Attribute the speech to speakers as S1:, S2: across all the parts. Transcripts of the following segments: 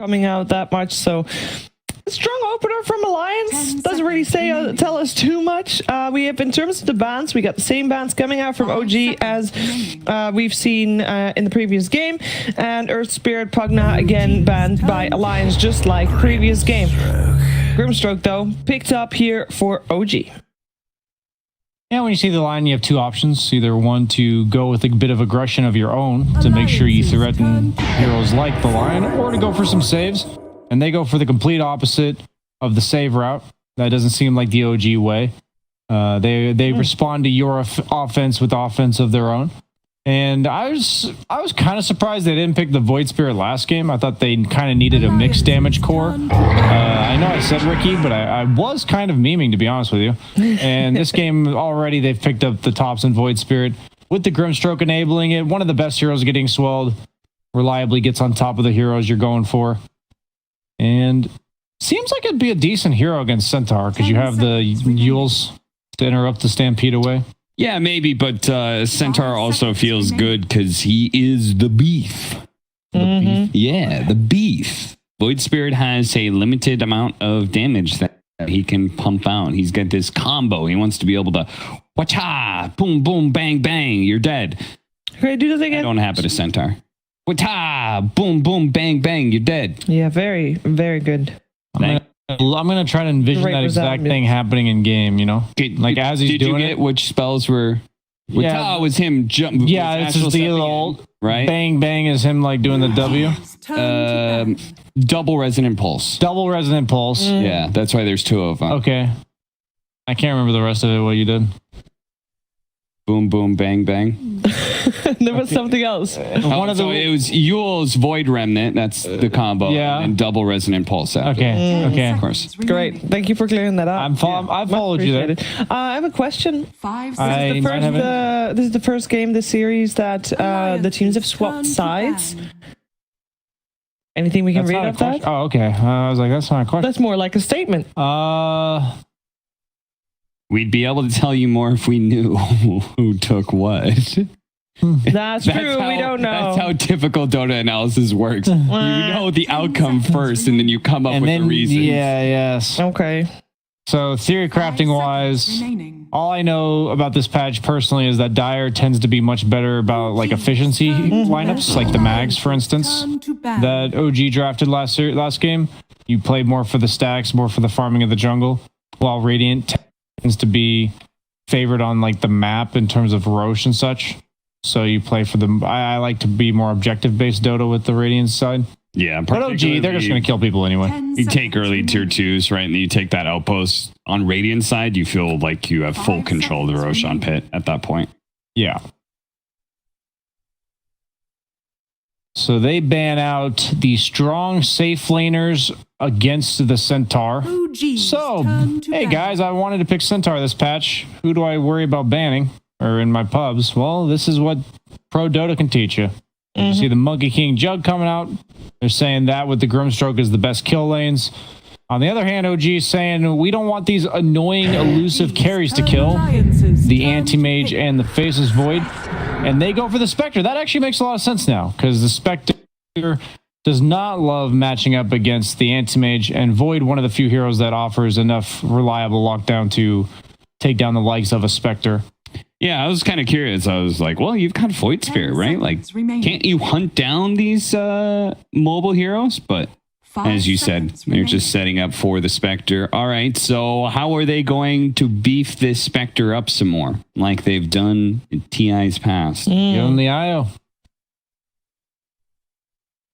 S1: coming out that much. So a strong opener from Alliance. Doesn't really tell us too much. We have, in terms of the bans, we got the same bans coming out from OG as we've seen in the previous game, and Earth Spirit Pugna again banned by Alliance, just like previous game. Grimstroke though picked up here for OG.
S2: Yeah, when you see the line, you have two options. Either one, to go with a bit of aggression of your own to make sure you threaten heroes like the Lion, or to go for some saves. And they go for the complete opposite of the save route. That doesn't seem like the OG way. They respond to your offense with offense of their own. And I was kind of surprised they didn't pick the Void Spirit last game. I thought they kind of needed a mixed damage core. I know I said Ricky, but I was kind of memeing, to be honest with you. And this game already, they've picked up the tops in Void Spirit with the Grimstroke enabling it. One of the best heroes getting swelled. Reliably gets on top of the heroes you're going for. And seems like it'd be a decent hero against Centaur because you have the Yules to interrupt the Stampede away.
S3: Yeah, maybe, but Centaur also feels good because he is the beef. Yeah, the beef. Void Spirit has a limited amount of damage that he can pump out. He's got this combo. He wants to be able to, wacha, boom, boom, bang, bang, you're dead.
S1: Okay, do this again.
S3: I don't have it a Centaur. Wacha, boom, boom, bang, bang, you're dead.
S1: Yeah, very, very good.
S2: I'm gonna try to envision that exact thing happening in game. You know, like as he's doing it. Did you get
S3: which spells were? Yeah, was him jump.
S2: Yeah, it's just the old right. Bang bang is him like doing the W.
S3: Double resonant pulse.
S2: Double resonant pulse.
S3: Yeah, that's why there's two of them.
S2: Okay, I can't remember the rest of it. What you did?
S3: Boom, boom, bang, bang.
S1: There was something else.
S3: It was Yule's Void Remnant. That's the combo.
S2: Yeah.
S3: And double resonant pulse.
S2: Okay. Okay.
S3: Of course.
S1: Great. Thank you for clearing that up.
S2: I followed you there.
S1: I have a question.
S2: This
S1: is the first game this series that the teams have swapped sides. Anything we can read of that?
S2: Oh, okay. I was like, that's not a question.
S1: That's more like a statement.
S3: We'd be able to tell you more if we knew who took what.
S1: That's true. We don't know.
S3: That's how typical Dota analysis works. You know the outcome first, and then you come up with the reason.
S2: Yeah, yes.
S1: Okay.
S2: So theory crafting wise, all I know about this patch personally is that Dire tends to be much better about like efficiency lineups, like the Mags, for instance, that OG drafted last game. You play more for the stacks, more for the farming of the jungle, while Radiant tends to be favored on like the map in terms of Roche and such. So you play for them. I like to be more objective based Dota with the Radiant side.
S3: Yeah,
S2: but OG, they're just going to kill people anyway.
S3: You take early tier 2s, right? And then you take that outpost on Radiant side. You feel like you have full control of the Roshan pit at that point.
S2: Yeah. So they ban out the strong safe laners against the Centaur. So, hey guys, I wanted to pick Centaur this patch. Who do I worry about banning? Or in my pubs? Well, this is what Pro Dota can teach you. You see the Monkey King Jug coming out. They're saying that with the Grimstroke is the best kill lanes. On the other hand, OG is saying we don't want these annoying, elusive carries to kill. The Anti-Mage and the Faceless Void. And they go for the Spectre. That actually makes a lot of sense now, because the Spectre does not love matching up against the Anti-Mage, and Void, one of the few heroes that offers enough reliable lockdown to take down the likes of a Spectre.
S3: Yeah, I was kind of curious. I was like, well, you've got Void Spirit, right? Like, can't you hunt down these mobile heroes? But as you said, they're just setting up for the Spectre. All right, so how are they going to beef this Spectre up some more, like they've done in TI's past?
S2: Give them the IO.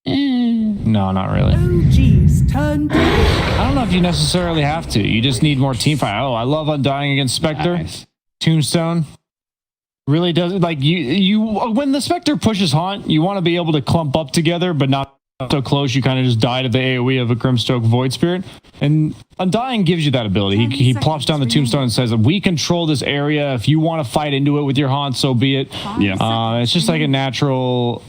S2: No, not really. I don't know if you necessarily have to. You just need more team fight. Oh, I love Undying against Spectre. Nice. Tombstone. Really does, like, you when the Spectre pushes Haunt, you want to be able to clump up together, but not so close you kind of just die to the AoE of a Grimstroke Void Spirit. And Undying gives you that ability. He plops down the Tombstone and says, we control this area. If you want to fight into it with your Haunt, so be it. Yeah. It's just like a natural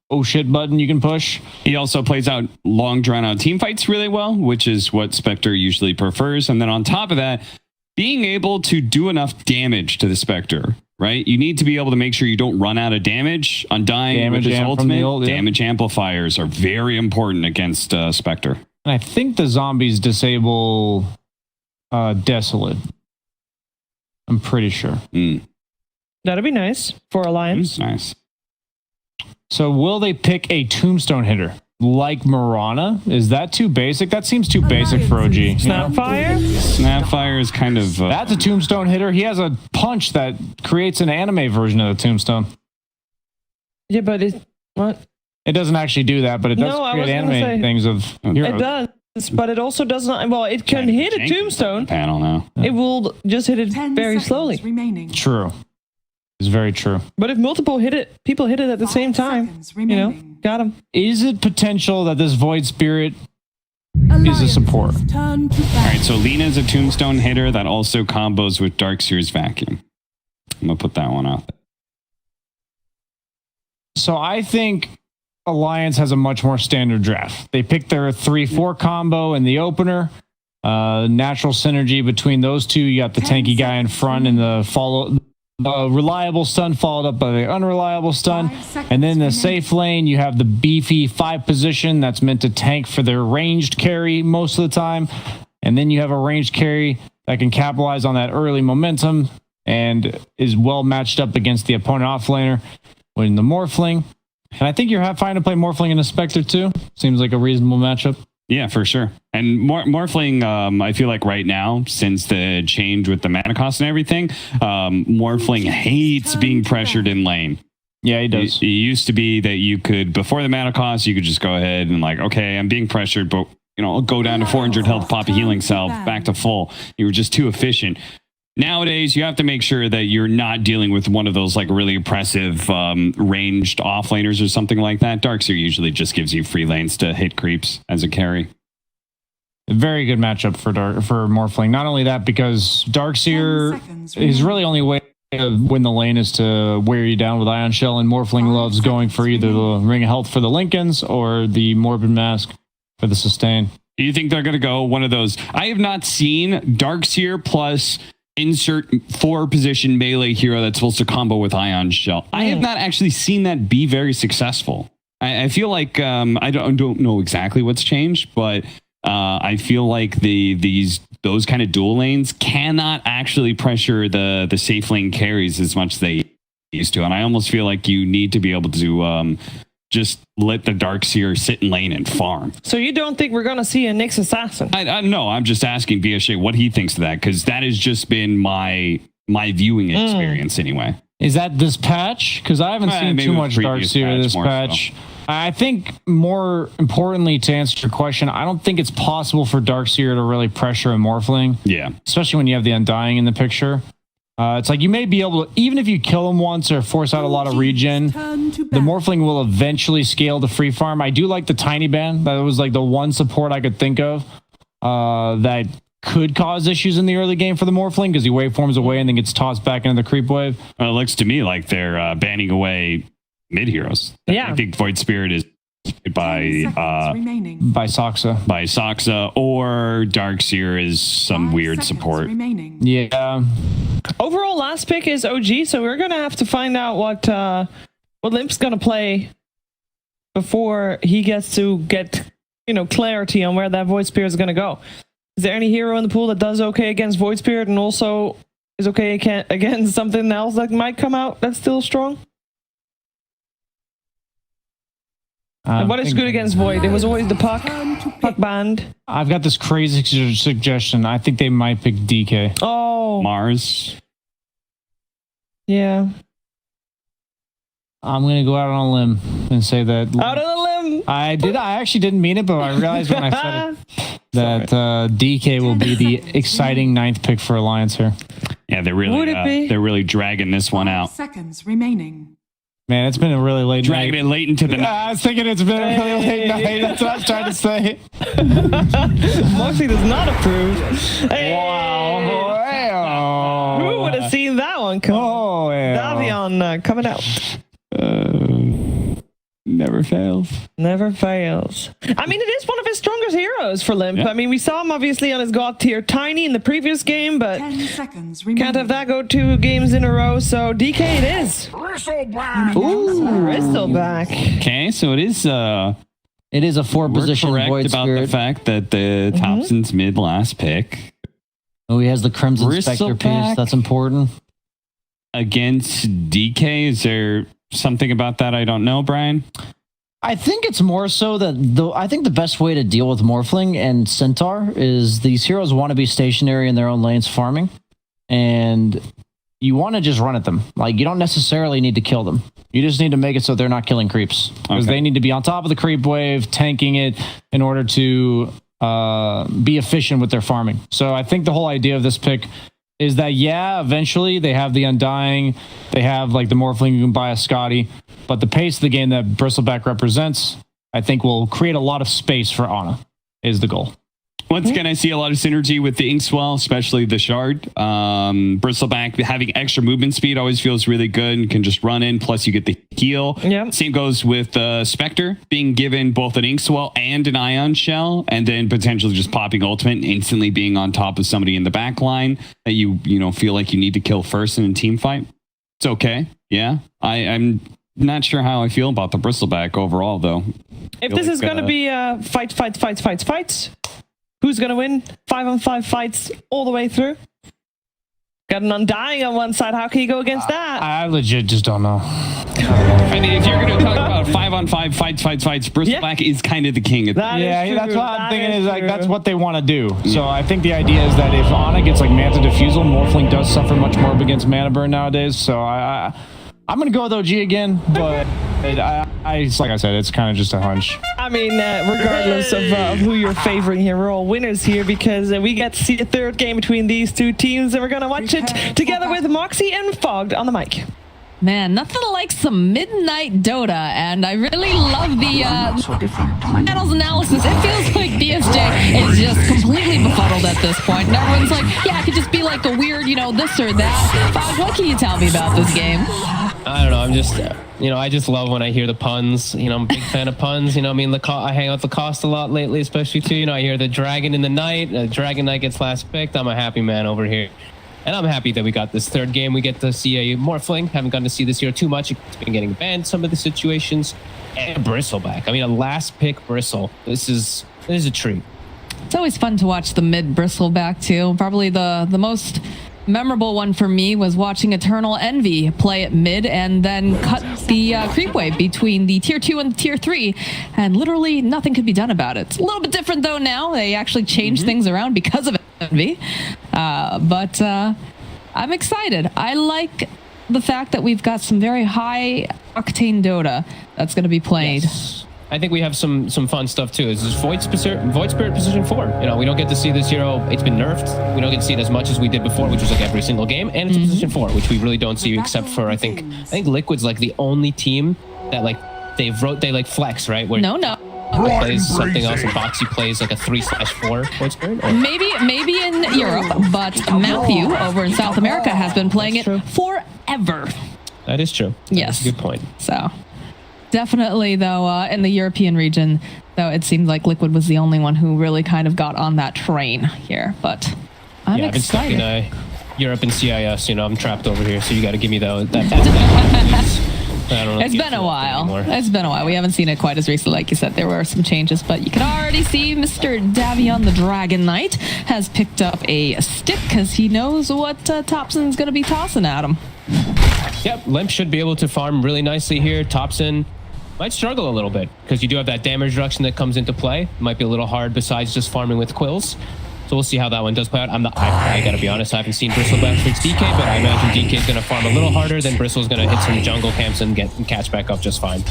S2: oh shit button you can push.
S3: He also plays out long drawn out team fights really well, which is what Spectre usually prefers. And then on top of that, being able to do enough damage to the Spectre, right? You need to be able to make sure you don't run out of damage on dying
S2: Damage
S3: with his
S2: amp from the
S3: ultimate.
S2: ult, yeah.
S3: Damage amplifiers are very important against Spectre.
S2: And I think the zombies disable Desolate. I'm pretty sure.
S1: That'd be nice for Alliance.
S3: Nice.
S2: So will they pick a tombstone hitter like Mirana? Is that too basic? That seems too basic for OG. you know?
S1: Snapfire?
S3: Snapfire is kind of...
S2: That's a tombstone hitter. He has a punch that creates an anime version of the tombstone.
S1: Yeah, but what?
S2: It doesn't actually do that, but it does
S1: No, I
S2: create
S1: was gonna
S2: anime
S1: say-
S2: things of heroes.
S1: It does, but it also does not. Well, it can hit a tombstone.
S3: Panel now.
S1: It will just hit it
S4: 10
S1: very
S4: seconds
S1: slowly.
S4: remaining.
S2: True. It's very true.
S1: But if multiple people hit it at the
S4: 5
S1: same time,
S4: seconds
S1: you know,
S4: remaining.
S1: got him.
S2: Is it potential that this Void Spirit is a support?
S4: Turn to
S3: All right, so Lena's a tombstone hitter that also combos with Darkseer's vacuum. I'm going to put that one out there.
S2: So I think Alliance has a much more standard draft. They picked their 3-4 combo in the opener. Natural synergy between those two. You got the
S4: 10
S2: tanky guy in front and the reliable stun followed up by the unreliable stun.
S4: 5 seconds
S2: And then the
S4: remaining.
S2: safe lane, you have the beefy 5 position that's meant to tank for their ranged carry most of the time. And then you have a ranged carry that can capitalize on that early momentum and is well matched up against the opponent offlaner with the Morphling. And I think you're fine to play Morphling and a Spectre too. Seems like a reasonable matchup.
S3: Yeah, for sure. And Morphling, I feel like right now, since the change with the mana cost and everything, Morphling hates being pressured in lane.
S2: Yeah, he does.
S3: It used to be that you could, before the mana cost, you could just go ahead and like, okay, I'm being pressured, but I'll go down to 400 health, pop a healing cell, back to full. You were just too efficient. Nowadays, you have to make sure that you're not dealing with one of those like really oppressive ranged offlaners or something like that. Darkseer usually just gives you free lanes to hit creeps as a carry.
S2: A very good matchup for Morphling. Not only that, because
S4: 10
S2: Darkseer
S4: seconds
S2: his really only way to win the lane is to wear you down with Ion Shell, and Morphling
S4: 5
S2: loves going for either the Ring of Health for the Lincolns or the Morbid Mask for the sustain.
S3: Do you think they're going to go one of those? I have not seen Darkseer plus insert 4-position melee hero that's supposed to combo with Ion Shell. I have not actually seen that be very successful. I feel like I don't know exactly what's changed, but I feel like those kind of dual lanes cannot actually pressure the safe lane carries as much as they used to, and I almost feel like you need to be able to just let the Darkseer sit in lane and farm.
S1: So you don't think we're gonna see a Nyx assassin?
S3: No, I'm just asking BSJ what he thinks of that, because that has just been my viewing experience anyway.
S2: Is that this patch? Because I haven't seen
S3: maybe
S2: too
S3: with
S2: much
S3: previous
S2: Darkseer
S3: patch
S2: this
S3: more
S2: patch. I think more importantly, to answer your question, I don't think it's possible for Darkseer to really pressure a Morphling.
S3: Yeah.
S2: Especially when you have the Undying in the picture. It's like you may be able to, even if you kill him once or force out a lot of regen, the Morphling will eventually scale to free farm. I do like the Tiny Band. That was like the one support I could think of that could cause issues in the early game for the Morphling, because he waveforms away and then gets tossed back into the creep wave.
S3: It looks to me like they're banning away mid heroes.
S1: Yeah.
S3: I think Void Spirit is by Soxa, or Darkseer is some weird support.
S2: Yeah.
S1: Overall, last pick is OG, so we're gonna have to find out what Limp's gonna play before he gets to get clarity on where that Void Spirit is gonna go. Is there any hero in the pool that does okay against Void Spirit and also is okay against something else that might come out that's still strong? And what is good against Void? It was always the Puck band.
S2: I've got this crazy suggestion. I think they might pick DK.
S1: Oh,
S3: Mars.
S1: Yeah.
S2: I'm gonna go out on a limb and say that.
S1: Out on a limb.
S2: I actually didn't mean it, but I realized when I said it that DK will be the exciting 9th pick for Alliance here.
S3: Yeah, they're really dragging this one out.
S4: Seconds remaining.
S2: Man, it's been a really late night.
S3: Dragging it late into the night.
S2: I was thinking it's been a really late night. That's what I was trying to say.
S1: Moxie does not approve. Hey.
S2: Wow.
S1: Who would have seen that one come?
S2: Oh, yeah.
S1: Davion coming out.
S3: Never fails.
S1: Never fails. I mean, it is one of his strongest heroes for Limp.
S3: Yeah.
S1: I mean, we saw him obviously on his god tier Tiny in the previous game, but
S4: 10 seconds
S1: can't have that go 2 games in a row. So DK it is.
S5: Bristleback.
S1: Bristleback.
S3: Okay, so it is
S2: It is a 4
S3: we're
S2: position
S3: correct
S2: Void
S3: about
S2: Spirit.
S3: the fact that the Thompson's mid last pick
S2: Oh, he has the Crimson Spectre
S3: Bristleback.
S2: piece. That's important.
S3: against DK. Is there something about that I don't know, Brian?
S2: I think it's more so that I think the best way to deal with Morphling and Centaur is these heroes want to be stationary in their own lanes farming, and you want to just run at them. Like, you don't necessarily need to kill them. You just need to make it so they're not killing creeps, because they need to be on top of the creep wave, tanking it in order to be efficient with their farming. So I think the whole idea of this pick is that, yeah, eventually they have the Undying, they have like the Morphling, you can buy a Scotty, but the pace of the game that Bristleback represents, I think will create a lot of space for Ana, is the goal.
S3: Once again, I see a lot of synergy with the Inkswell, especially the Shard. Bristleback having extra movement speed always feels really good and can just run in, plus you get the heal.
S1: Yeah.
S3: Same goes with Spectre, being given both an Inkswell and an Ion Shell, and then potentially just popping ultimate and instantly being on top of somebody in the back line that you feel like you need to kill first in a team fight. It's okay. Yeah. I'm not sure how I feel about the Bristleback overall, though.
S1: If this is going to be fights, who's going to win? 5-on-5 fights all the way through. Got an Undying on one side. How can you go against that?
S2: I legit just don't know.
S3: I mean, if you're going to talk about 5-on-5 fights, Bristleback is kind of the king of that.
S1: That is true.
S2: That's what I'm
S1: That
S2: thinking
S1: is
S2: is like
S1: true.
S2: that's what they want to do. So I think the idea is that if Ana gets like Manta Diffusal, Morphling does suffer much more against Mana Burn nowadays. So I'm going to go with OG again, but it's like I said, it's kind of just a hunch.
S1: I mean, regardless of who you're favoring here, we're all winners here because we get to see a third game between these two teams, and we're going to watch it together with Moxie and Fogged on the mic.
S6: Man, nothing like some midnight Dota, and I really love the panels analysis. It feels like BSJ is just completely befuddled at this point, and everyone's like, yeah, it could just be like a weird, this or that. Fogg, what can you tell me about this game?
S7: I don't know. I'm just, I just love when I hear the puns. I'm a big fan of puns. I hang out with Lacoste a lot lately, especially too. I hear the Dragon in the Night. Dragon Knight gets last picked. I'm a happy man over here. And I'm happy that we got this third game. We get to see a Morphling. Haven't gotten to see this hero too much. It's been getting banned some of the situations. And Bristleback. I mean, a last pick Bristle. This is a treat.
S6: It's always fun to watch the mid Bristleback too. Probably the most memorable one for me was watching Eternal Envy play at mid and then cut the creep wave between the tier 2 and the tier 3, and literally nothing could be done about it. It's a little bit different though now. They actually changed things around because of Envy. But I'm excited. I like the fact that we've got some very high octane Dota that's going to be played.
S7: Yes. I think we have some fun stuff too. This is Void Spirit position 4. We don't get to see this hero. It's been nerfed. We don't get to see it as much as we did before, which was like every single game. And it's position 4, which we really don't see except for I think Liquid's like the only team that like they flex, right? Where
S6: No.
S7: plays something else, and Boxy plays like a 3/4 Void Spirit.
S6: Maybe in Europe, but Matthew over in South America has been playing it forever.
S7: That is true.
S6: Yes.
S7: That's a good point.
S6: So definitely, though, in the European region, though, it seemed like Liquid was the only one who really kind of got on that train here. But I'm
S7: I've been stuck
S6: excited.
S7: in Europe and CIS. I'm trapped over here, so you got to give me that. I don't know.
S6: It's been a while. We haven't seen it quite as recently. Like you said, there were some changes, but you can already see Mr. Davion the Dragon Knight has picked up a stick because he knows what Thompson's going to be tossing at him.
S7: Yep, Limp should be able to farm really nicely here. Thompson might struggle a little bit because you do have that damage reduction that comes into play. Might be a little hard besides just farming with quills. So we'll see how that one does play out. I gotta be honest, I haven't seen Bristleback fix DK, but I imagine DK is gonna farm a little harder than Bristle's gonna hit some jungle camps and catch back up just fine.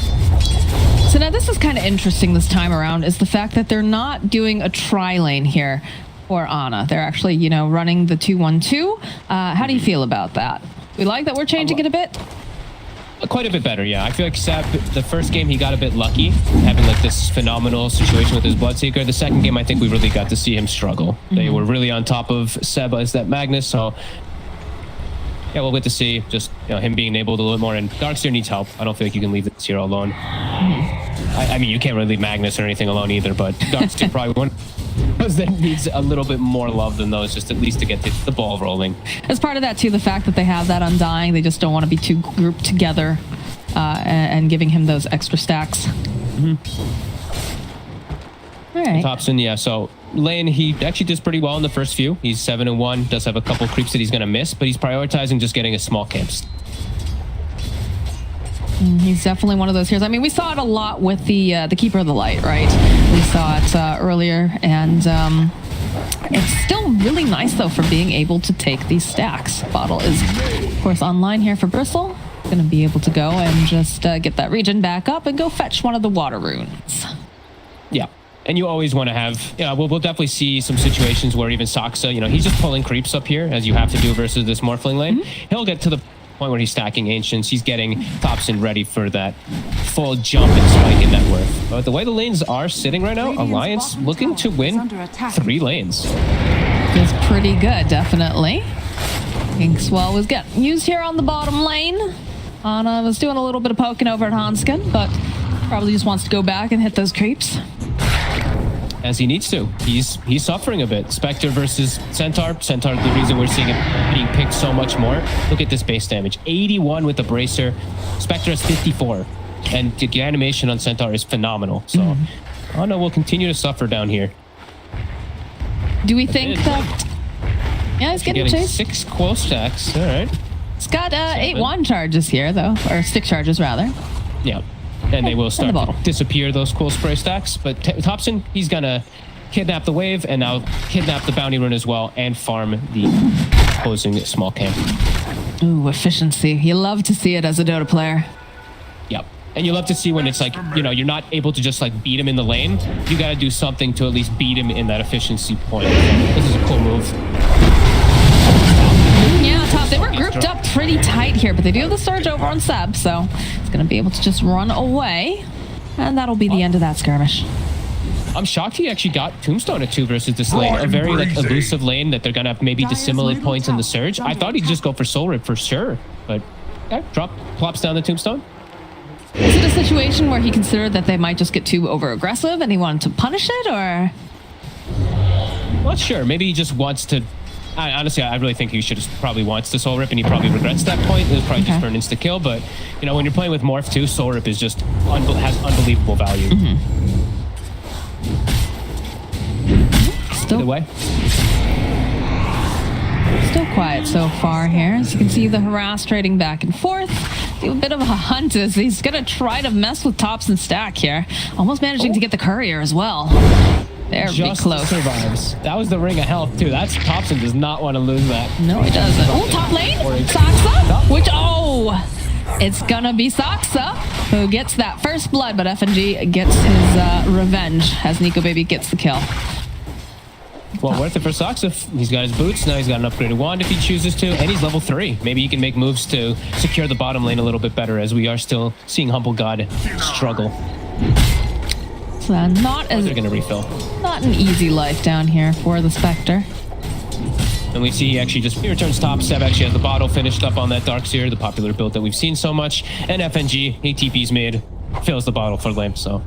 S6: So now this is kind of interesting this time around is the fact that they're not doing a tri-lane here for Ana. They're actually, running the 2-1-2. How do you feel about that? We like that we're changing it a bit?
S7: Quite a bit better, yeah. I feel like Seb, the first game, he got a bit lucky, having like this phenomenal situation with his Bloodseeker. The second game, I think we really got to see him struggle. They were really on top of Seb as that Magnus, so yeah, we'll get to see just him being enabled a little bit more. And Darkseer needs help. I don't feel like you can leave this hero alone. I mean, you can't really leave Magnus or anything alone either, but Darks 2 probably one that needs a little bit more love than those, just at least to get the ball rolling.
S6: As part of that, too, the fact that they have that Undying, they just don't want to be too grouped together and giving him those extra stacks. All right.
S7: Thompson, yeah, so lane, he actually does pretty well in the first few. He's 7-1, does have a couple creeps that he's going to miss, but he's prioritizing just getting his small camps.
S6: He's definitely one of those heroes. I mean, we saw it a lot with the Keeper of the Light, right? We saw it earlier, and it's still really nice, though, for being able to take these stacks. Bottle is, of course, online here for Bristle. Going to be able to go and just get that region back up and go fetch one of the water runes.
S7: Yeah. And you always want to have, we'll definitely see some situations where even Saksa, he's just pulling creeps up here, as you have to do versus this Morphling lane. He'll get to the point where he's stacking Ancients. He's getting Thompson ready for that full jump and spike in net worth. But the way the lanes are sitting right now, Alliance looking to win 3 lanes.
S6: It's pretty good, definitely. Inkswell was getting used here on the bottom lane. Anna was doing a little bit of poking over at Hanskin, but probably just wants to go back and hit those creeps.
S7: As he needs to. He's suffering a bit. Spectre versus Centaur. Centaur, the reason we're seeing it being picked so much more. Look at this base damage. 81 with the Bracer. Spectre has 54. And the animation on Centaur is phenomenal. So, Anna will continue to suffer down here.
S6: Do we think that... Yeah, he's getting chased.
S7: 6 quo stacks. All right.
S6: He's got 8 wand charges here, though. Or stick charges, rather.
S7: Yeah. And they will start to disappear, those cool spray stacks. But Thompson, he's going to kidnap the wave and now kidnap the bounty rune as well and farm the opposing small camp.
S6: Ooh, efficiency. You love to see it as a Dota player.
S7: Yep. And you love to see when it's like, you're not able to just like beat him in the lane. You got to do something to at least beat him in that efficiency point. This is a cool move.
S6: Yeah, top. They were grouped up pretty tight here, but they do have the surge over on Seb, so it's going to be able to just run away, and that'll be the end of that skirmish.
S7: I'm shocked he actually got Tombstone at 2 versus this lane. A very elusive lane that they're going to have maybe dissimilar points in the surge. I thought he'd just go for Soul Rip for sure, but plops down the Tombstone.
S6: Is it a situation where he considered that they might just get too over aggressive and he wanted to punish it, or?
S7: Not sure. Maybe he just wants to. Honestly, I really think he should have probably wants to Soul Rip, and he probably regrets that point. It was probably just for an insta kill, but when you're playing with Morph too, Soul Rip is just has unbelievable value. Still, either way,
S6: still quiet so far here. As you can see, the harass trading back and forth. Do a bit of a hunt as he's gonna try to mess with Tops and Stack here. Almost managing to get the courier as well. They're
S7: just
S6: close.
S7: Survives. That was the ring of health too. That's Thompson does not want to lose that.
S6: No, he doesn't. Oh, top lane, Saksa, which it's gonna be Saksa who gets that first blood, but FNG gets his revenge as Nico Baby gets the kill.
S7: Well, worth it for Saksa. He's got his boots. Now he's got an upgraded wand if he chooses to, and he's level 3. Maybe he can make moves to secure the bottom lane a little bit better, as we are still seeing Humble God struggle.
S6: So not as
S7: they're going to refill.
S6: Not an easy life down here for the Spectre.
S7: And we see he returns top. Seb actually has the bottle finished up on that Darkseer, the popular build that we've seen so much. And FNG, he TP's mid, fills the bottle for Limp, so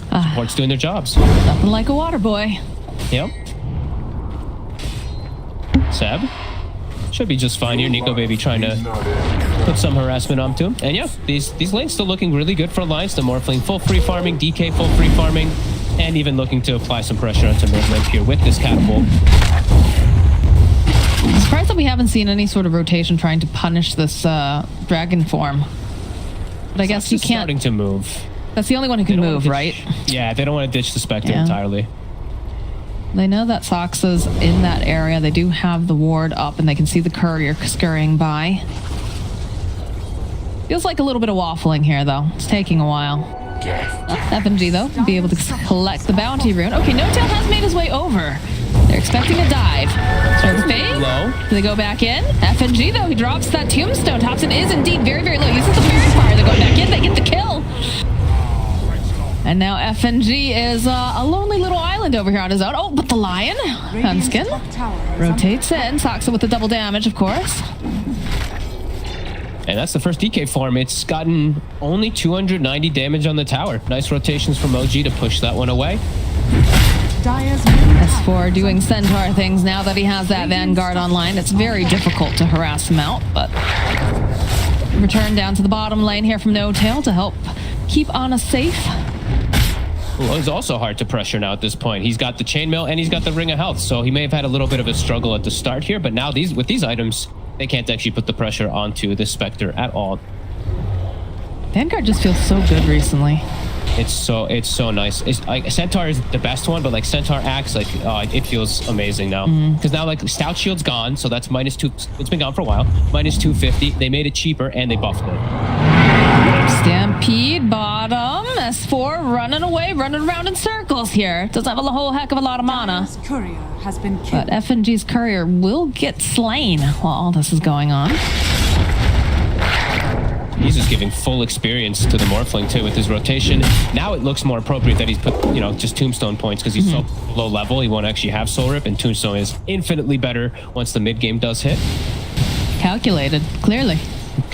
S7: support's doing their jobs.
S6: Nothing like a water boy.
S7: Yep. Seb should be just fine here. Nico Baby trying to put some harassment onto him. And yeah, these lanes still looking really good for Alliance. The Morphling full free farming, DK full free farming, and even looking to apply some pressure onto mid lane here with this catapult.
S6: I'm surprised that we haven't seen any sort of rotation trying to punish this dragon form. But I guess you can't.
S7: Starting to move.
S6: That's the only one who can move, right?
S7: Yeah, they don't want to ditch the Spectre entirely.
S6: They know that Saksa's in that area. They do have the ward up, and they can see the courier scurrying by. Feels like a little bit of waffling here, though. It's taking a while. FNG, though, will be able to collect the bounty rune. Okay, No Tail has made his way over. They're expecting a dive. Start the fade.
S7: Low.
S6: Do they go back in? FNG, though, he drops that tombstone. Thompson is indeed very, very low. Uses the Fairy Fire. They go back in. They get the kill. And now FNG is a lonely little island over here on his own. Oh, but the Lion, Hanskin, rotates in. Saksa with the double damage, of course.
S7: And that's the first DK farm. It's gotten only 290 damage on the tower. Nice rotations from OG to push that one away.
S6: S4 doing Centaur things now that he has that Vanguard online. It's very difficult to harass him out, but return down to the bottom lane here from No Tail to help keep Ana safe.
S7: Well, it's also hard to pressure now at this point. He's got the chainmail and he's got the Ring of Health, so he may have had a little bit of a struggle at the start here, but now with these items, they can't actually put the pressure onto the Spectre at all.
S6: Vanguard just feels so good recently.
S7: It's so nice. It's like Centaur is the best one, but like Centaur Axe, like it feels amazing now. Because now like Stout Shield's gone, so that's -2. It's been gone for a while. -250. They made it cheaper and they buffed it.
S6: Stampede bottom. S4 running away, running around in circles here. Doesn't have a whole heck of a lot of mana.
S4: Courier has been killed.
S6: But FNG's courier will get slain while all this is going on.
S7: He's just giving full experience to the Morphling too with his rotation. Now it looks more appropriate that he's put, just Tombstone points because he's so low level. He won't actually have Soul Rip, and Tombstone is infinitely better once the mid game does hit.
S6: Calculated, clearly.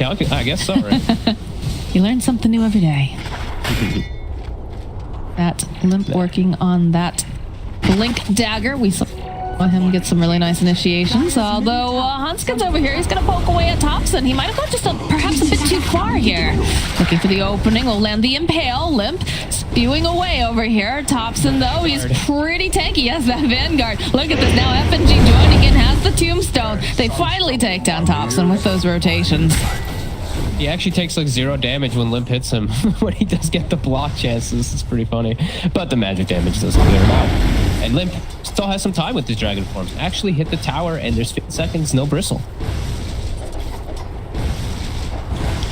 S7: I guess so, right?
S6: You learn something new every day. That Limp working on that Blink Dagger. We saw him get some really nice initiations. Although Hunskin's over here, he's going to poke away at Thompson. He might have gone just perhaps a bit too far here. Looking for the opening. Will land the Impale. Limp spewing away over here. Thompson, though, he's pretty tanky. He has that Vanguard. Look at this now. FNG joining in, has the Tombstone. They finally take down Thompson with those rotations.
S7: He actually takes like 0 damage when Limp hits him. When he does get the block chances, it's pretty funny. But the magic damage doesn't clear him out. And Limp still has some time with his dragon forms. Actually hit the tower and there's 50 seconds, no bristle.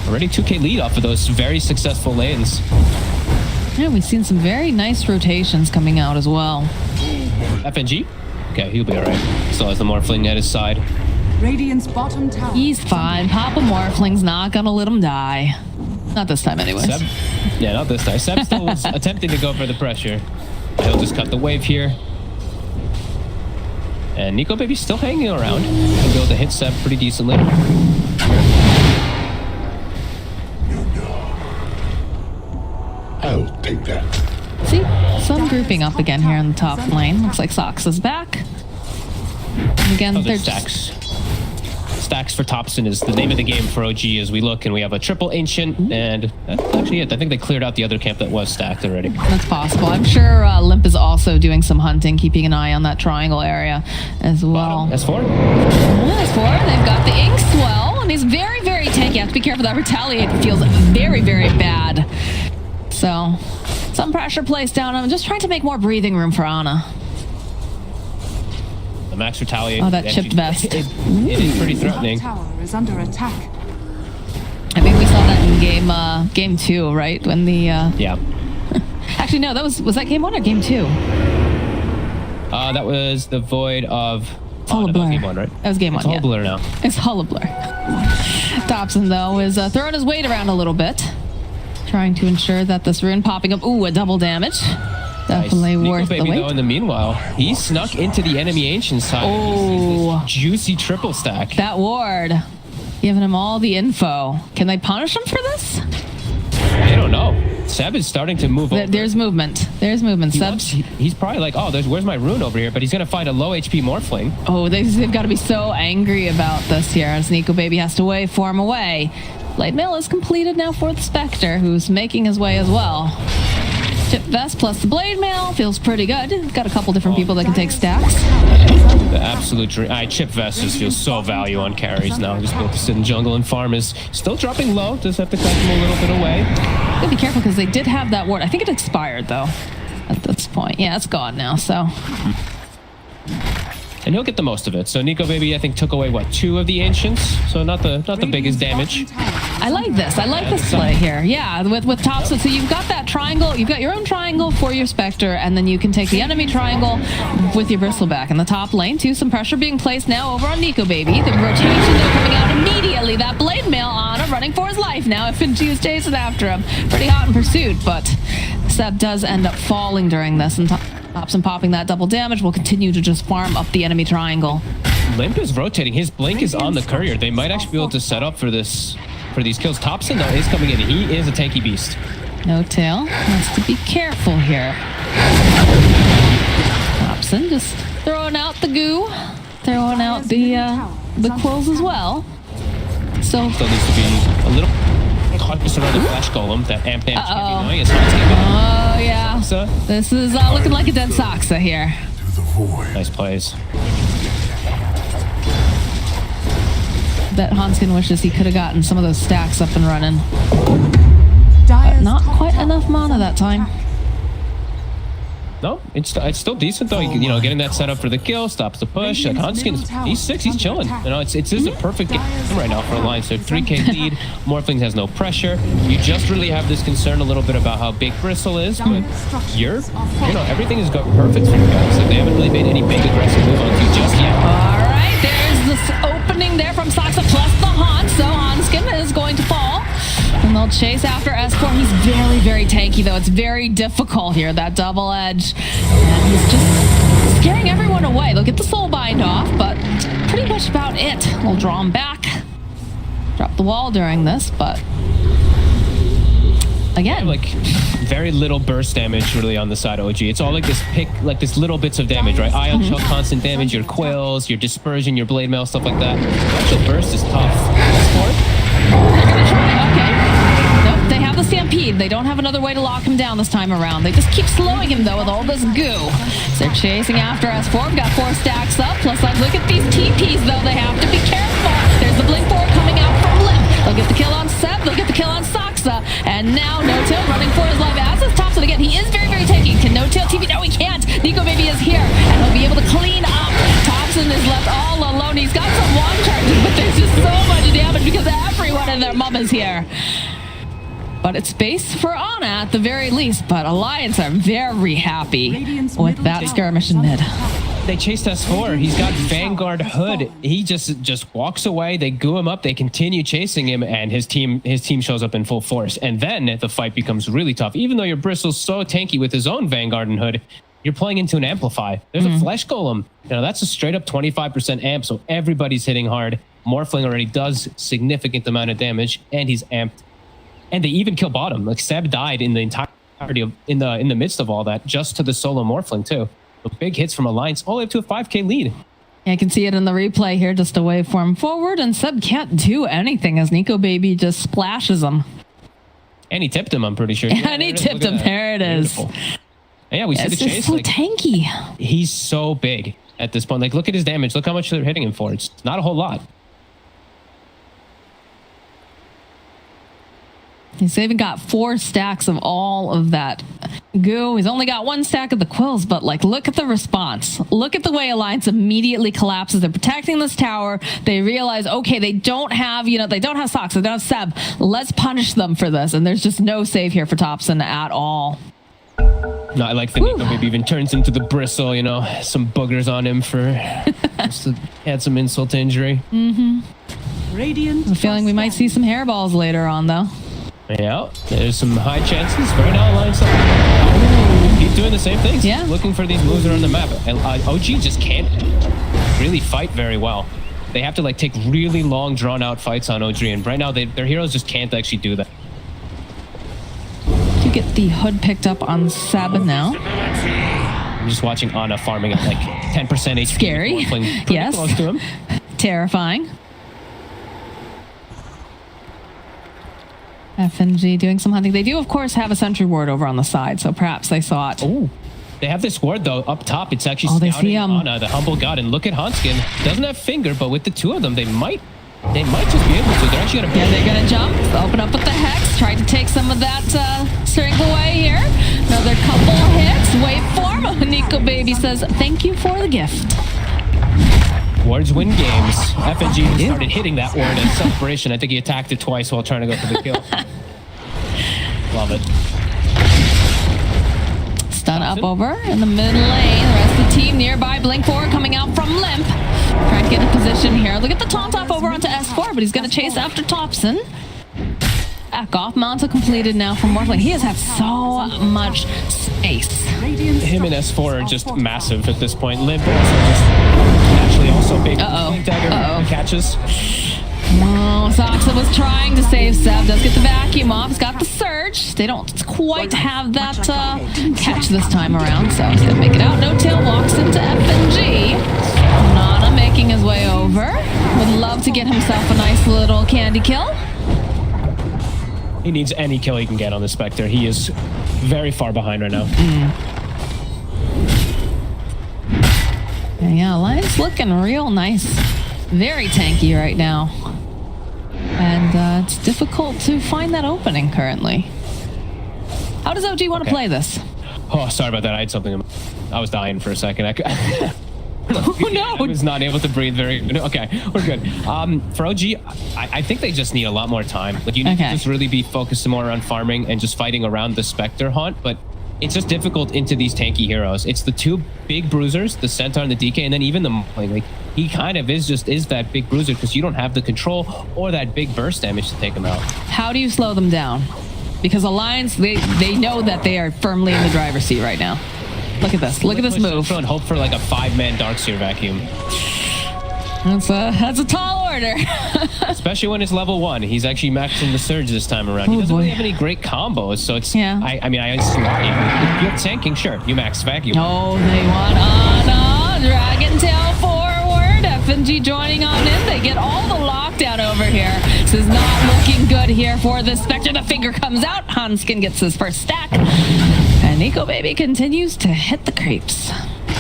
S7: Already 2k lead off of those very successful lanes.
S6: Yeah, we've seen some very nice rotations coming out as well.
S7: FNG? Okay, he'll be alright. Still has the Morphling at his side.
S4: Radiant's bottom tower.
S6: He's fine. Papa Morphling's not gonna let him die. Not this time anyways.
S7: Seb, yeah, not this time. Seb still was attempting to go for the pressure. He'll just cut the wave here. And Nico Baby's still hanging around. He'll be able to hit Seb pretty decently.
S5: I'll take that.
S6: See, some grouping up again here in the top lane. Looks like Sox is back. And again, they're
S7: stacks. Stacks for Thompson is the name of the game for OG as we look, and we have a triple ancient, and that's actually it. I think they cleared out the other camp that was stacked already.
S6: That's possible. I'm sure Limp is also doing some hunting, keeping an eye on that triangle area as well.
S7: S4?
S6: S4, they've got the Ink Swell, and he's very, very tanky. You have to be careful. That Retaliate feels very, very bad. So, some pressure placed down on him. Just trying to make more breathing room for Ana.
S7: Max Retaliate.
S6: Oh, that chipped vest.
S7: It is pretty threatening.
S4: Tower is under attack.
S6: I think we saw that in game 2, right? When the
S7: yeah.
S6: Actually, no, was that game 1 or game 2?
S7: That was the Void of.
S6: It's all a blur.
S7: That was game 1, right?
S6: That was game 1.
S7: It's all blur now.
S6: It's all a blur. Thompson though is throwing his weight around a little bit, trying to ensure that this rune popping up. Ooh, a double damage. Definitely
S7: nice.
S6: worth
S7: Nico
S6: the
S7: Baby,
S6: wait.
S7: though, in the meanwhile, he snuck into the enemy ancient side.
S6: Oh,
S7: juicy triple stack.
S6: That ward, giving him all the info. Can they punish him for this?
S7: I don't know. Seb is starting to move over.
S6: There's movement. There's movement.
S7: He's probably like, oh, where's my rune over here? But he's gonna find a low HP Morphling.
S6: Oh, they've got to be so angry about this here as Nico Baby has to waveform away. Blade Mail is completed now for the Spectre, who's making his way as well. Chip Vest plus the Blade Mail feels pretty good. Got a couple different people that can take stacks.
S7: The absolute dream. Chip Vest just feels so value on carries now. Just built to sit in jungle and farm is still dropping low. Just have to cut him a little bit away.
S6: Gotta be careful because they did have that ward. I think it expired though at this point. Yeah, it's gone now, so.
S7: And he'll get the most of it. So Nico Baby, I think, took away, what, 2 of the Ancients? So not the biggest damage.
S6: I like this. I like this play here. Yeah, with Thompson. So you've got that triangle. You've got your own triangle for your Spectre, and then you can take the enemy triangle with your Bristleback in the top lane, too. Some pressure being placed now over on Nico Baby. The rotation, though, coming out immediately. That Blade Mail on him, running for his life now. FNG is chasing after him. Pretty hot in pursuit, but Seb does end up falling during this, and Thompson popping that double damage will continue to just farm up the enemy triangle.
S7: Limp is rotating. His blink is on the courier. They might actually be able to set up for this for these kills. Thompson, though, is coming in. He is a tanky beast.
S6: No Tail has to be careful here. Thompson just throwing out the goo, throwing out the quills as well. So
S7: Still needs to be a little cautious around the flash golem. That amp damage can be annoying. It's not
S6: oh yeah,
S7: So,
S6: this is looking like a dead Soxa here.
S7: nice plays.
S6: Bet Hanskin wishes he could have gotten some of those stacks up and running. But not quite enough mana that time.
S7: No, it's still decent though. You know, getting that set up for the kill, stops the push. Like Hanskin's, he's 6, he's chilling. You know, it's a perfect game right now for Alliance. They're 3K lead. Morphling has no pressure. You just really have this concern a little bit about how big Bristle is, but you know, everything is going perfect for you guys. Like, they haven't really made any big aggressive move on you just yet.
S6: All right, there's this opening there from Soxa plus the Haunt, so Hanskin is going to fall. And they'll chase after S4. He's very, very tanky, though. It's very difficult here, that double edge. And he's just scaring everyone away. They'll get the soul bind off, but that's pretty much about it. They'll draw him back. Drop the wall during this, but again,
S7: Like very little burst damage really on the side of OG. It's all like this little bits of damage, right? Ion shell, constant damage, your quills, your dispersion, your blade mail, stuff like that. The actual burst is tough.
S6: okay. Nope, they have the Stampede. They don't have another way to lock him down this time around. They just keep slowing him, though, with all this goo. So they're chasing after S4. We've got 4 stacks up. Plus, like, look at these TPs, though. They have to be careful. There's the Blink 4 coming out from Limp. They'll get the kill on Seb. They'll get the kill on Soxa. And now No Tail running for his life. As is Thompson again. He is very, very tanky. Can No Tail TP? No, he can't. Nico Baby is here. And he'll be able to clean up. Thompson is left all alone. He's got some wand charges, but there's just so much damage because everyone and their mom is here. But it's space for Ana at the very least. But Alliance are very happy with that skirmish in mid.
S7: They chased S4. He's got Vanguard Hood. He just walks away. They goo him up. They continue chasing him, and his team shows up in full force. And then the fight becomes really tough. Even though your Bristle's so tanky with his own Vanguard and Hood, you're playing into an Amplify. There's a Flesh Golem. You know, that's a straight up 25% amp, so everybody's hitting hard. Morphling already does significant amount of damage, and he's amped. And they even kill bottom. Like, Seb died in the entirety of in the midst of all that, just to the solo Morphling too. So big hits from Alliance, all the way up to a 5K lead.
S6: Yeah, I can see it in the replay here, just a waveform forward, and Seb can't do anything as Nico Baby just splashes him.
S7: And he tipped him, I'm pretty sure.
S6: And he tipped him. There it is.
S7: Beautiful. And yeah, we see the
S6: It's
S7: chase.
S6: just so
S7: Like,
S6: tanky.
S7: he's so big at this point. Like, look at his damage. Look how much they're hitting him for. It's not a whole lot.
S6: He's even got 4 stacks of all of that goo. He's only got 1 stack of the quills, but like, look at the response. Look at the way Alliance immediately collapses. They're protecting this tower. They realize, okay, they don't have Soxa, they don't have Seb. Let's punish them for this. And there's just no save here for Thompson at all.
S7: No, I like the Nico maybe even turns into the Bristle, you know, some boogers on him for just to add some insult to injury.
S4: Radiant
S6: I'm feeling we might see some hairballs later on, though.
S7: Yeah, there's some high chances. Right now, Alliance keep doing the same things.
S6: Yeah.
S7: Looking for these moves around the map. And OG just can't really fight very well. They have to like take really long, drawn-out fights on OG. And right now, their heroes just can't actually do that.
S6: To get the hood picked up on Seb now.
S7: I'm just watching Ana farming at like 10% HP.
S6: Scary. Yes.
S7: Close to him.
S6: Terrifying. FNG doing some hunting. They do, of course, have a sentry ward over on the side, so perhaps they saw it.
S7: Ooh. They have this ward, though, up top. It's actually
S6: they see him.
S7: Ana, the humble god. And look at Hanskin. Doesn't have finger, but with the 2 of them, they might just be able to. They're actually going to...
S6: Yeah, they're going to jump, open up with the Hex, try to take some of that strength away here. Another couple hits, waveform. Nico Baby says, thank you for the gift.
S7: Wards win games. FNG started hitting that ward in celebration. I think he attacked it twice while trying to go for the kill. Love it.
S6: Stun up over in the mid lane. The rest of the team nearby. Blink 4 coming out from Limp. Trying to get in position here. Look at the taunt off over onto S4, but he's going to chase after Thompson. Back off. Manta completed now from Morphling. He has had so much space.
S7: Him and S4 are just massive at this point. Limp also just naturally also big. Dagger catches.
S6: Oh, Soxa was trying to save Seb. Does get the vacuum off. He's got the surge. They don't quite have that catch this time around, so he's gonna make it out. No Tail walks into FNG. Nana making his way over. Would love to get himself a nice little candy kill.
S7: He needs any kill he can get on the Spectre. He is very far behind right now.
S6: Yeah, Lion's looking real nice. Very tanky right now. And it's difficult to find that opening currently. How does OG want to play this?
S7: Oh, sorry about that. I had something. I was dying for a second.
S6: Oh no!
S7: I was not able to breathe very. Okay, we're good. For OG, I think they just need a lot more time. Like you need to just really be focused more on farming and just fighting around the Spectre haunt. But it's just difficult into these tanky heroes. It's the two big bruisers, the Centaur and the DK, and then even the like. He kind of is that big bruiser because you don't have the control or that big burst damage to take him out.
S6: How do you slow them down? Because Alliance, they know that they are firmly in the driver's seat right now. Look at this. Look at this move.
S7: And hope for like a 5-man Darkseer vacuum.
S6: That's a tall order.
S7: Especially when it's level 1. He's actually maxing the surge this time around. He doesn't really have any great combos, so it's...
S6: Yeah.
S7: I mean, I see why. If you're tanking, sure, you max vacuum.
S6: Oh, they want on Dragon Tail forward. FNG joining on in. They get all the lockdown over here. This is not looking good here for the Spectre. The finger comes out. Hanskin gets his first stack. And Nico Baby continues to hit the creeps.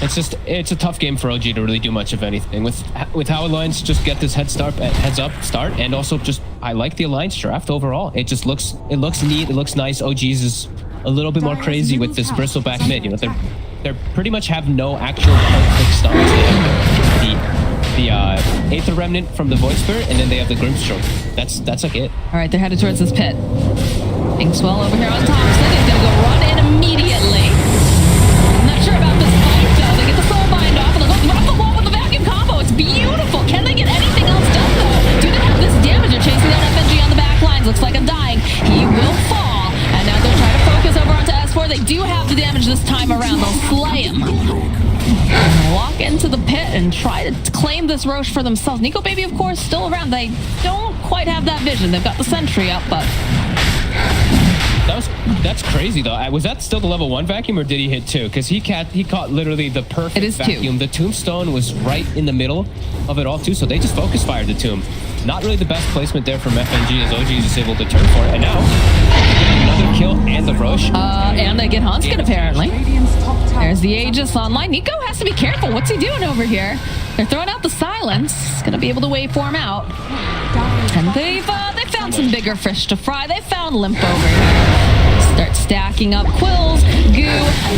S7: It's a tough game for OG to really do much of anything. With how Alliance just get this heads up start, and also just I like the Alliance draft overall. It looks neat, it looks nice. OG's is a little bit more crazy with this bristleback mid. You know, they pretty much have no actual perfect stars. They have the Aether Remnant from the Void Spirit, and then they have the Grimstroke. That's like it.
S6: All right, they're headed towards this pit. Inkswell over here on Thompson. He's gonna go run in immediately. Not sure about this fight though. They get the soul bind off and they'll go off the wall with the vacuum combo. It's beautiful. Can they get anything else done though? Do they have this damage? They're chasing down FNG on the back lines. Looks like a dying. He will fall. And now they'll try to focus over onto S4. They do have the damage this time around. They'll slay him. Walk into the pit and try to claim this Roche for themselves. Nico Baby, of course, still around. They don't quite have that vision. They've got the sentry up, but...
S7: That's crazy though. Was that still the level 1 vacuum or did he hit 2? Because he caught literally the perfect vacuum. 2. The tombstone was right in the middle of it all too, so they just focus fired the tomb. Not really the best placement there from FNG as OG is just able to turn for it. And now another kill and the Roche.
S6: And they get Hanskin apparently. There's the Aegis online. Nico has to be careful. What's he doing over here? They're throwing out the silence. He's gonna be able to waveform out. And they found some bigger fish to fry. They found Limp over here. Start stacking up Quills, Goo,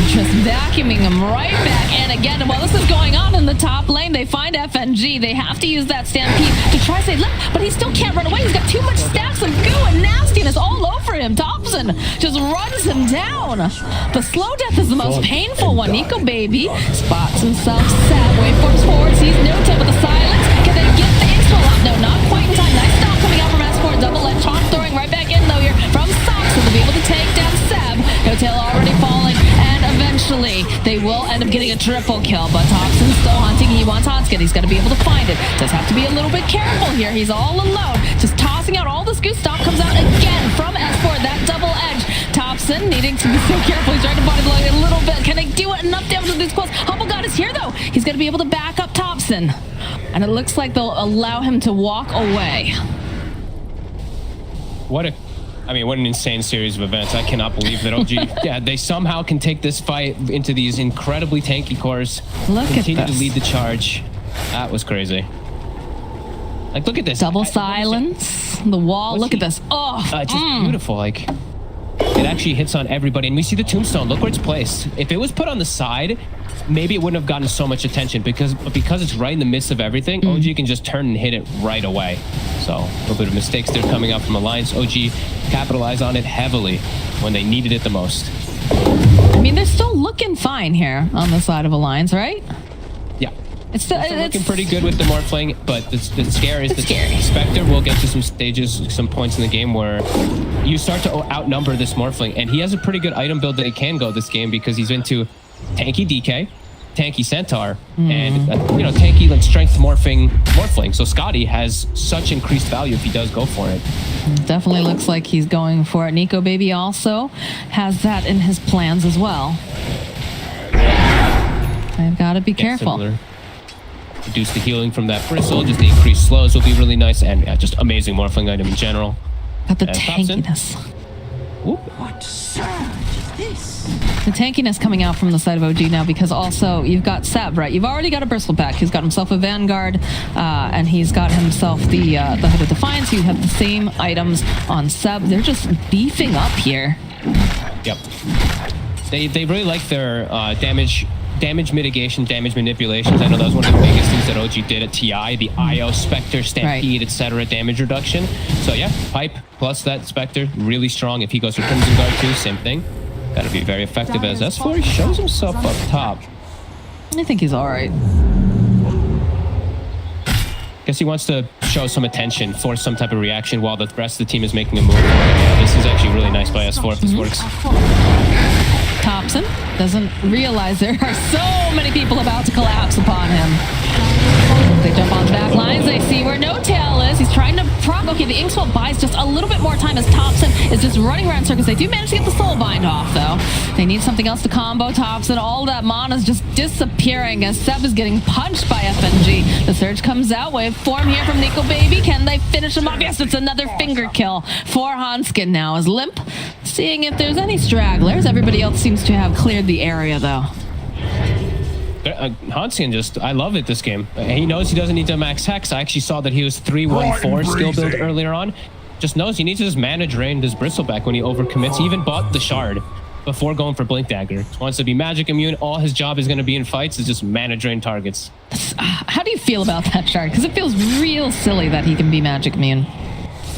S6: just vacuuming them right back. And again, while this is going on in the top lane, they find FNG. They have to use that Stampede to try to save Limp, but he still can't run away. He's got too much stacks of Goo and nastiness all over him. Thompson just runs him down. The slow death is the most painful one. Nico Baby spots himself sad. Waveforms forward, sees no tip with the silence. Can they get the X-Roll up? No, not quite in time. Nice stop coming out from S4. Double edge taunt throwing right back in though here from Sox. So they'll be able to take down Seb. No Tail already falling, and eventually they will end up getting a triple kill. But Thompson's still hunting. He wants Hanskin. He's got to be able to find it. Does have to be a little bit careful here. He's all alone. Just tossing out all this goose. Stop comes out again from S4. That double edge. Thompson needing to be so careful. He's trying to body blow it a little bit. Can they do it? Enough damage with these quills. Humble God is here though. He's going to be able to back up Thompson. And it looks like they'll allow him to walk away.
S7: What an insane series of events. I cannot believe that OG, they somehow can take this fight into these incredibly tanky cores. Continue to lead the charge. That was crazy. Like, look at this.
S6: Double silence. The wall. Look at this. Oh,
S7: just beautiful. Like, it actually hits on everybody. And we see the tombstone. Look where it's placed. If it was put on the side, maybe it wouldn't have gotten so much attention because it's right in the midst of everything. OG can just turn and hit it right away. So a little bit of mistakes there coming out from Alliance. OG capitalized on it heavily when they needed it the most.
S6: I mean, they're still looking fine here on the side of Alliance, right?
S7: Yeah.
S6: It's still
S7: looking pretty good with the Morphling, but the scare is the Spectre will get to some stages, some points in the game where you start to outnumber this Morphling, and he has a pretty good item build that he can go this game because he's into tanky DK, tanky centaur and tanky like strength morphling. So Scotty has such increased value if he does go for it.
S6: Definitely looks like he's going for it. Nico Baby also has that in his plans as well. I've got to be careful.
S7: Similar. Reduce the healing from that bristle, just the increased slows will be really nice, and just amazing morphling item in general.
S6: Got the tankiness.
S4: What surge is this?
S6: The tankiness coming out from the side of OG now, because also you've got Seb, right? You've already got a bristleback. He's got himself a Vanguard, and he's got himself the Hood of Defiance. You have the same items on Seb. They're just beefing up here.
S7: Yep. They really like their damage mitigation, damage manipulations. I know that was one of the biggest things that OG did at TI, the IO, Spectre, Stampede, etc. damage reduction. So yeah, Pipe plus that Spectre, really strong. If he goes for Crimson Guard too, same thing. Gotta be very effective as S4 shows himself up top.
S6: I think he's all right.
S7: Guess he wants to show some attention, force some type of reaction while the rest of the team is making a move. Yeah, this is actually really nice by S4 if this works.
S6: Thompson doesn't realize there are so many people about to collapse upon him. They jump on the back lines. They see where No Tail is. He's trying to proc. Okay, the Inkswell buys just a little bit more time as Thompson is just running around circles. They do manage to get the Soul Bind off, though. They need something else to combo Thompson. All that mana is just disappearing as Seb is getting punched by FNG. The surge comes out. Wave form here from Nico Baby. Can they finish him off? Yes, it's another finger kill for Hanskin now as Limp seeing if there's any stragglers. Everybody else seems to have cleared the area, though.
S7: Hanskin I love it this game. He knows he doesn't need to max Hex. I actually saw that he was 3-1-4 skill build earlier on. Just knows he needs to just mana drain his bristleback when he overcommits. He even bought the shard before going for Blink Dagger. Just wants to be magic immune. All his job is going to be in fights is just mana drain targets.
S6: How do you feel about that shard? Because it feels real silly that he can be magic immune.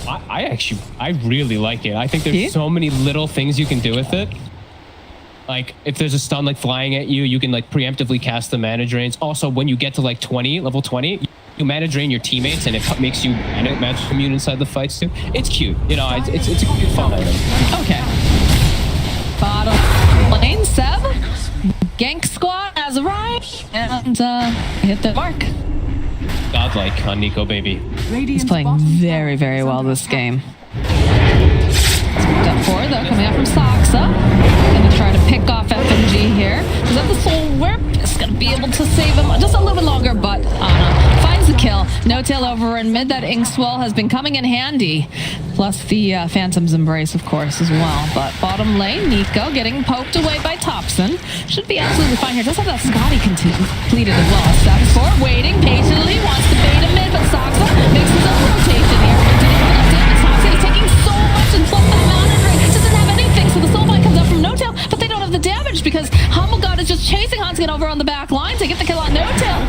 S7: I really like it. I think there's so many little things you can do with it. Like, if there's a stun like flying at you, you can like preemptively cast the mana drains. Also, when you get to like level 20, you mana drain your teammates, and it makes you magic immune inside the fights too. It's cute, it's a cute fun item.
S6: Okay. Bottom lane, Seb. Gank squad has arrived and hit the mark.
S7: Godlike on Nico Baby.
S6: He's playing very, very well this game. Step forward though, coming out from Soxa. Gonna try to pick off FNG here. Does that the Soul Whip? It's gonna be able to save him just a little bit longer, but Ana finds the kill. No Tail over in mid. That Inkswell has been coming in handy. Plus the Phantom's Embrace, of course, as well. But bottom lane, Nico getting poked away by Thompson. Should be absolutely fine here. Does have that Scotty completed as well. Steps forward, waiting patiently, wants to bait him in, but Soxa makes his own rotation here. Did enough damage. Thompson is taking so much and plus the mana drain doesn't have anything, so the Soul Bind comes up from No Tail, but they don't have the damage because Humble God is just chasing Hanskin over on the back line to get the kill on No Tail.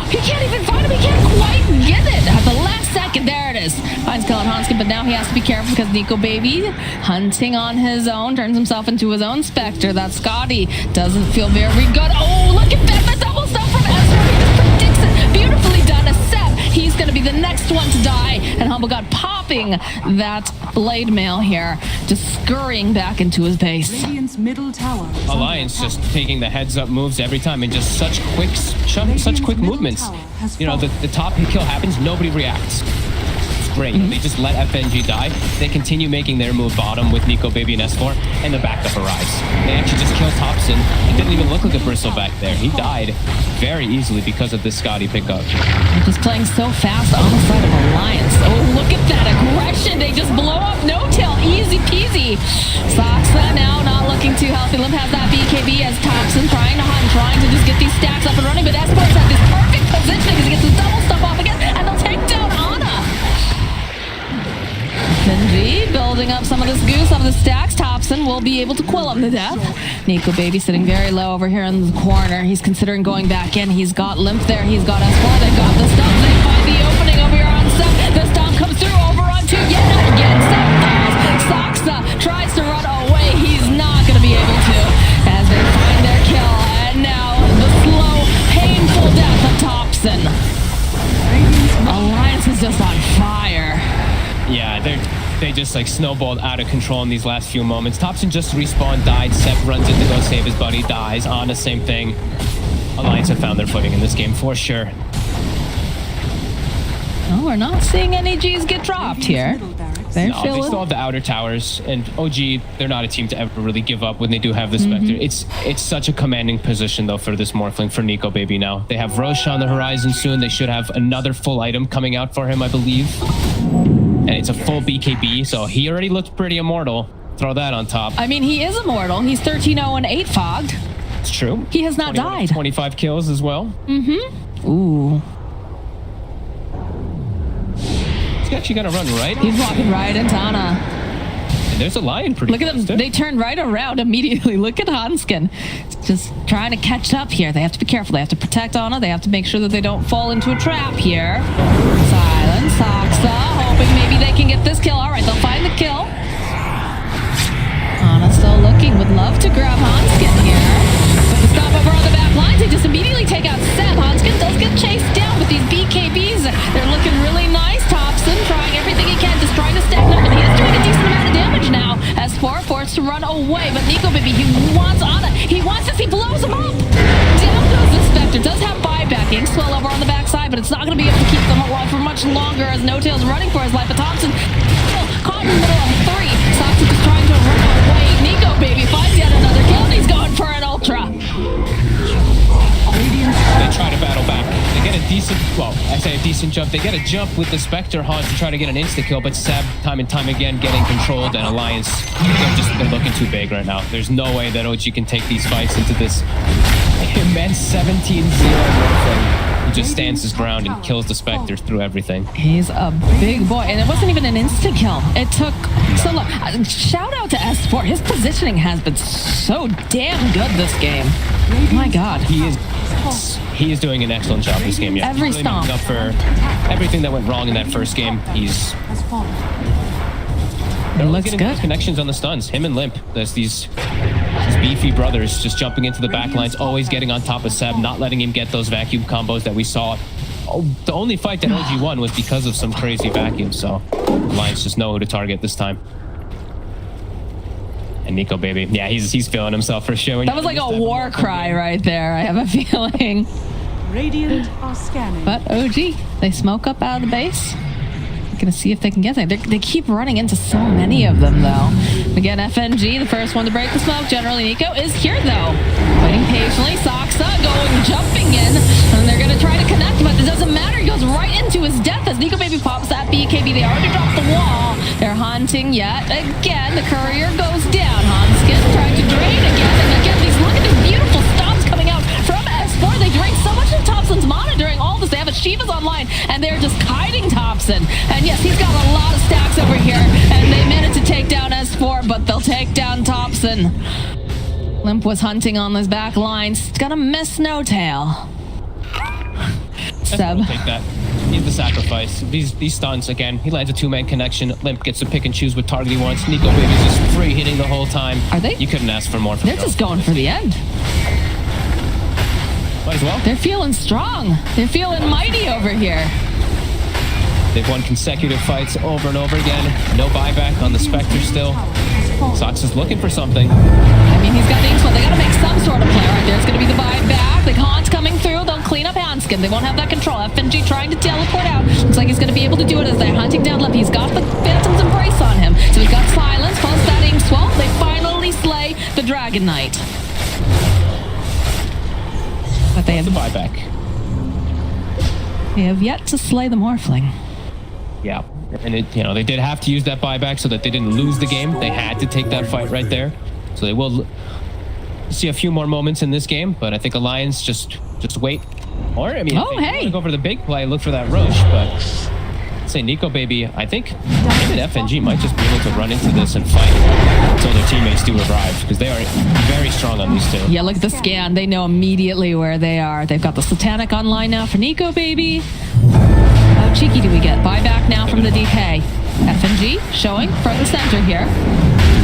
S6: He can't even find him. He can't quite get it at the last second. There it is. Finds kill on Hanskin, but now he has to be careful because Nico Baby hunting on his own, turns himself into his own Spectre. That Scotty doesn't feel very good. Oh, look at that. The double stop from Ezra. He just predicts it. Beautifully done. A Seb. He's going to be the next one to die. And Humble God popping that blade mail here, just scurrying back into his base.
S4: Middle tower.
S7: Alliance just taking the heads up moves every time and just such quick movements. The top hit kill happens, nobody reacts. It's great. They just let FNG die. They continue making their move bottom with Nico Baby and S4, and the backup arrives. They actually just killed Thompson. It didn't even look like a bristle back there. He died very easily because of this Scotty pickup.
S6: They're just playing so fast on the side of Alliance. Oh, look at that aggression. They just blow up No Tail. Easy peasy. Soxa now not looking too healthy. Limp has that BKB as Thompson trying to hunt, trying to just get these stacks up and running, but S4's at this perfect positioning because he gets the double stuff off again, and they'll take down Ana. Benji building up some of this goo, some of the stacks. Thompson will be able to quill him to death. Nico Baby sitting very low over here in the corner. He's considering going back in. He's got Limp there. He's got S4. They got the stomp. They find the opening over here on Seb. The stomp comes through over on 2 yet again. Seb falls. Soxa tries to run away. He's not going to be able to as they find their kill. And now the slow, painful death of Thompson. Alliance is just on fire.
S7: Yeah, they just like snowballed out of control in these last few moments. Thompson just respawned, died. Seb runs in to go save his buddy, dies. On the same thing. Alliance have found their footing in this game for sure.
S6: Oh, we're not seeing any Gs get dropped here. They're
S7: No, they
S6: feeling.
S7: still have the outer towers, and OG, they're not a team to ever really give up when they do have the Spectre. It's such a commanding position, though, for this Morphling, for Nico Baby now. They have Roche on the horizon soon. They should have another full item coming out for him, I believe. And it's a full BKB, so he already looked pretty immortal. Throw that on top.
S6: I mean, he is immortal. He's 13-0 and 8 fogged.
S7: It's true.
S6: He has not
S7: 21 of
S6: died.
S7: 25 kills as well.
S6: Ooh.
S7: He's actually going to run right.
S6: He's walking right into Ana.
S7: And there's a lion pretty
S6: Look at them.
S7: close, too.
S6: They turned right around immediately. Look at Hanskin. Just trying to catch up here. They have to be careful. They have to protect Ana. They have to make sure that they don't fall into a trap here. Silence. Saksa. Hoping maybe they can get this kill. All right, they'll find the kill. Ana still looking. Would love to grab Hanskin here. But the stop over on the back lines. They just immediately take out Seb. Hanskin does get chased down with these BKBs. They're looking really nice. Thompson trying everything he can, just trying to stack up, and he is doing a decent amount of damage now. S4 forced to run away, but Nico Baby, he wants Ana. He wants this. He blows him up. Down goes the Spectre. Does have buyback. Swell over on the backside, but it's not going to be able to keep them alive for much longer as No Tail's running for his life. But Thompson still caught in the middle of 3. Soxy is trying to run away. Nico Baby finds yet another kill, and he's going for an ultra.
S7: They try to battle back. They get a decent, well, I say a decent jump. They get a jump with the Spectre Haunt to try to get an insta-kill, but Seb, time and time again, getting controlled, and Alliance, they're looking too big right now. There's no way that OG can take these fights into this immense 17-0 Morphling. He just stands his ground and kills the Spectre through everything.
S6: He's a big boy, and it wasn't even an instant kill. It took so long. Shout out to S4. His positioning has been so damn good this game. My God.
S7: He is doing an excellent job this game. Yeah,
S6: Every
S7: really
S6: stomp.
S7: making up for everything that went wrong in that first game. They're
S6: looks
S7: getting
S6: good.
S7: those connections on the stuns. Him and Limp. There's these beefy brothers just jumping into the back lines, always getting on top of Seb, not letting him get those vacuum combos that we saw. Oh, the only fight that OG won was because of some crazy vacuums, so Alliance just know who to target this time. And Nico Baby, yeah, he's feeling himself for sure.
S6: That was like a war cry right there, I have a feeling.
S4: Radiant are scanning.
S6: But OG, they smoke up out of the base. Gonna see if they can get there. They keep running into so many of them, though. Again, FNG, the first one to break the smoke. Generally, Nico is here, though. Waiting patiently. Saksa jumping in. And they're gonna try to connect, but it doesn't matter. He goes right into his death as Nico Baby pops that BKB. They already dropped the wall. They're hunting yet again. The courier goes down. Hanskin trying to drain again. And again, look at these beautiful stops coming out from S4. They drain so much of Thompson's mana during all this. They have Shiva's online, and they're just kiting Thompson. And yes, he's got a lot of stacks over here, and they managed to take down S4, but they'll take down Thompson. Limp was hunting on his back lines. It's gonna miss No Tail. Seb.
S7: Take that. He's the sacrifice. These stuns, again, he lands a 2-man connection. Limp gets to pick and choose what target he wants. Nico Baby's just free hitting the whole time.
S6: Are they?
S7: You couldn't ask for more from
S6: They're just going for the end.
S7: Might as well.
S6: They're feeling strong. They're feeling mighty over here.
S7: They've won consecutive fights over and over again. No buyback on the Spectre still. Sox is looking for something.
S6: I mean, he's got Inkspell. They gotta make some sort of play right there. It's gonna be the buyback. The Haunt's coming through. They'll clean up Hanskin. They won't have that control. FNG trying to teleport out. Looks like he's gonna be able to do it as they're hunting down Limp. He's got the Phantom's Embrace on him. So he's got Silence, plus that Inkswell. They finally slay the Dragon Knight. But they
S7: The
S6: have,
S7: buyback.
S6: they have yet to slay the Morphling.
S7: Yeah. And they did have to use that buyback so that they didn't lose the game. They had to take that fight right there. So they will see a few more moments in this game, but I think Alliance just wait. Or, I mean, if they want to go for the big play, look for that Roche, but say Nico Baby, I think him and FNG might just be able to run into this and fight until their teammates do arrive, because they are very strong on these two.
S6: Yeah, look at the scan. They know immediately where they are. They've got the Satanic online now for Nico Baby. How cheeky do we get? Buyback now from the DK. FNG showing from the center here.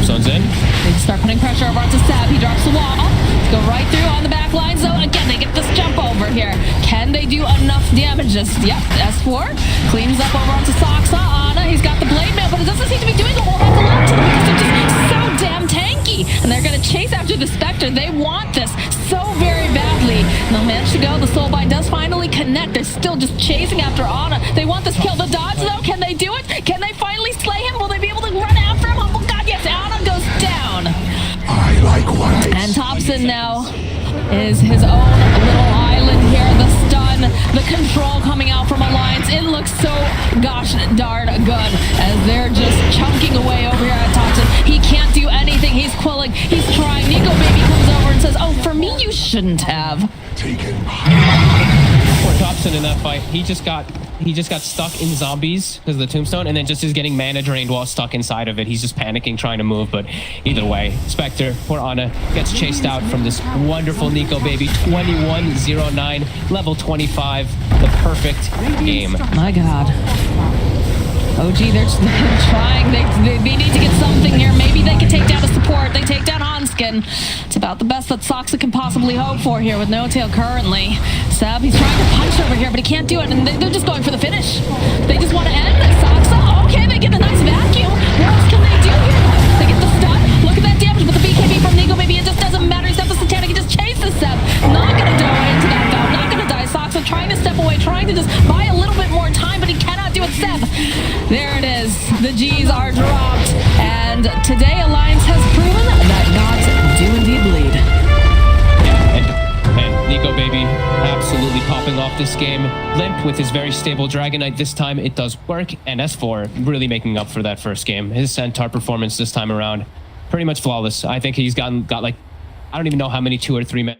S7: Sun's in.
S6: They just start putting pressure over onto Sab. He drops the wall. Let's go right through on the back line. So again, they get this jump over here. Can they do enough damage? Yep, S4 cleans up over onto Saksa. Ana, he's got the blade mail, but it doesn't seem to be doing a whole heck of a lot to them because they're just so damn tanky. And they're going to chase after the Spectre. They want this so very badly. And they'll manage neck. They're still just chasing after Ana. They want this kill. The dodge, though, can they do it? Can they finally slay him? Will they be able to run after him? Oh, God, yes, Ana goes down.
S5: I like what I
S6: And
S5: see.
S6: Thompson now is his own little island here. The stun, the control coming out from Alliance. It looks so gosh darn good as they're just chunking away over here at Thompson. He can't do anything. He's quilling. He's trying. Nico Baby comes over and says, oh, for me, you shouldn't have.
S5: Taken.
S7: Poor Thompson in that fight. He just got stuck in zombies because of the tombstone, and then just is getting mana drained while stuck inside of it. He's just panicking, trying to move, but either way, Spectre, poor Ana, gets chased out from this wonderful Nico Baby. 21-09, level 25, the perfect game.
S6: My God. OG, they're trying. They need to get something here. Maybe they can take down a support. They take down Hanskin. It's about the best that Soxa can possibly hope for here with no tail currently. Seb, he's trying to punch over here, but he can't do it. And they're just going for the finish. They just want to end Soxa. Okay, they get a nice vacuum. What else can they do here? They get the stun. Look at that damage with the BKB from Nico Baby. It just doesn't matter. He's got the satanic. He just chases Seb. Not going to die into that, though. Not going to die. Soxa trying to step away, trying to just buy a little bit more time, but he cannot do it. Seb. There it is. The G's are dropped. And today, Alliance has proven that gods do indeed bleed.
S7: Yeah, and Nico Baby absolutely popping off this game. Limp with his very stable Dragon Knight. This time it does work. And S4 really making up for that first game. His Centaur performance this time around, pretty much flawless. I think he's got like, I don't even know how many 2 or 3 men.